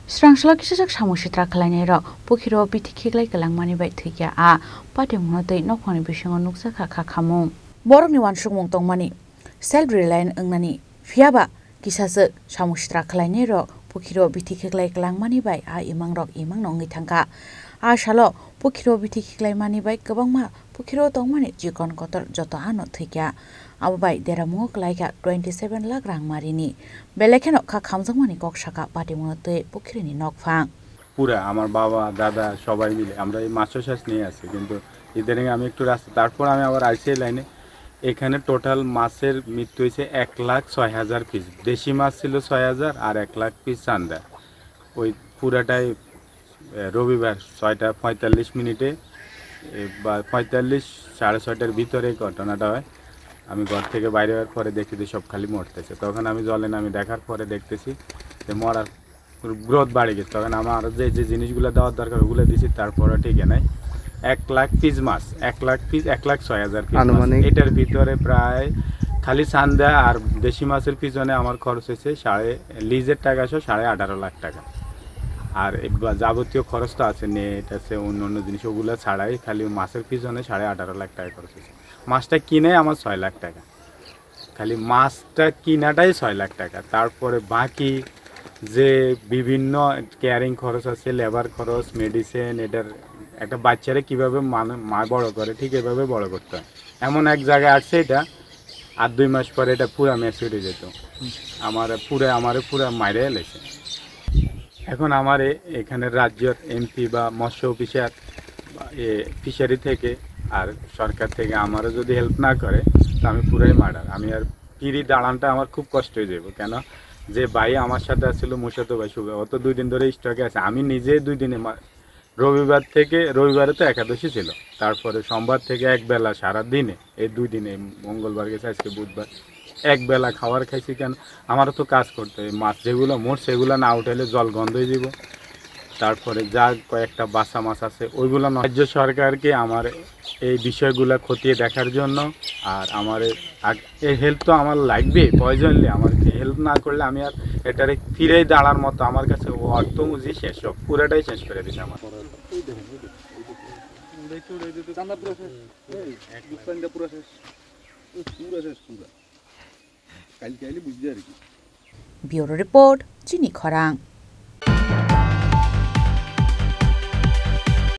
Srangsla kisajak samusitra khlainero pukhiro bithi khiklai kalangmani bai thikya a patemno tei nokhoni bisingo nuksa kha khamung borokni wansukmung tongmani self reliant angnani phiaba kisajak samusitra khlainero pukhiro bithi khiklai kalangmani bai a imangrok imang nongi thangka a salo pukhiro bithi khiklai mani bai kwbangma pukhiro tongmani jikon kotor joto ano thikya abo bai deramungo klaika 27 lakh rangmarini belekheno kha khamjangmani koksaka patimno tei pukhrini nokphang পুরা আমার বাবা দাদা সবাই মিলে আমরা এই মাছ চাষ নিয়ে আছি কিন্তু ইদানিং আমি একটু রাস্তা তারপর আমি আবার আইসি লাইনে এখানে টোটাল মাছের মৃত্যু হয়েছে 1,06,000 পিস দেশি মাছ ছিল 6,000 আর 1 লাখ পিস চান্দা ওই পুরাটাই রবিবার 6:45 বা 45 সাড়ে 6টার ভিতরে ঘটনাটা হয় আমি ঘর থেকে বাইরে হওয়ার পরে দেখি যে সব খালি মরতেছে তখন আমি জলে নামি দেখার পরে দেখতেছি যে মরার গ্রোথ বাড়ে গেছে তখন আমার যে জিনিসগুলো দেওয়ার দরকার ওগুলো দিছি তারপরে ঠিক নাই 1 লাখ পিস মাছ 1 লাখ পিস 1,06,000 পিস এটার ভিতরে প্রায় খালি চান্দা আর দেশি মাছের পিছনে আমার খরচ হয়েছে লিজের টাকা সহ 18.5 লাখ টাকা আর যাবতীয় খরচ তো আছে নেট আছে অন্য জিনিস ওগুলো ছাড়াই খালি মাছের পিছনে 18.5 লাখ টাকা খরচ হয়েছে মাছটা কিনে আমার 6 লাখ টাকা খালি মাছটা কিনাটাই 6 লাখ টাকা তারপরে বাকি যে বিভিন্ন কেয়ারিং খরচ আছে লেবার খরচ মেডিসিন এটার একটা বাচ্চারা কীভাবে মা বড় করে ঠিক এভাবে বড় করতে হয় এমন এক জায়গায় আসছে এটা আর 2 মাস পরে এটা পুরো ম্যাচিউর হয়ে যেত আমার পুরো মাইরে এলেছে এখন আমার এখানে রাজ্যের এমপি বা মৎস্য অফিসার ফিশারি থেকে আর সরকার থেকে আমারও যদি হেল্প না করে তো আমি পুরাই মার্ডার আমি আর ফিরি দাঁড়ানটা আমার খুব কষ্ট হয়ে যাবো কেন যে ভাই আমার সাথে আসছিল মুশাতো ভাই শুভ অত 2 দিন ধরে স্টকে আছে আমি নিজে 2 দিনে রবিবারে তো একাদশী ছিল তারপরে সোমবার থেকে একবেলা সারা দিনে এই 2 দিনে মঙ্গলবার গেছে আজকে বুধবার একবেলা খাবার খাইছি কেন আমারও তো কাজ করতে হয় মাছ যেগুলো মোট সেগুলো না উঠাইলে জল গন্ধ হয়ে যাব তারপরে যা কয়েকটা বাসা মাছ আছে ওইগুলো রাজ্য সরকারকে আমার এই বিষয়গুলো খতিয়ে দেখার জন্য আর আমার এই হেল্প তো আমার লাগবে প্রয়োজনলি আমার হেল্প না করলে আমি আর এটারে ফিরেই দাঁড়ার মতো আমার কাছে অর্থ মুজি শেষ সব পুরোটাই শেষ করে দিচ্ছে আমার ব্যুরো রিপোর্ট চিনি খরাং।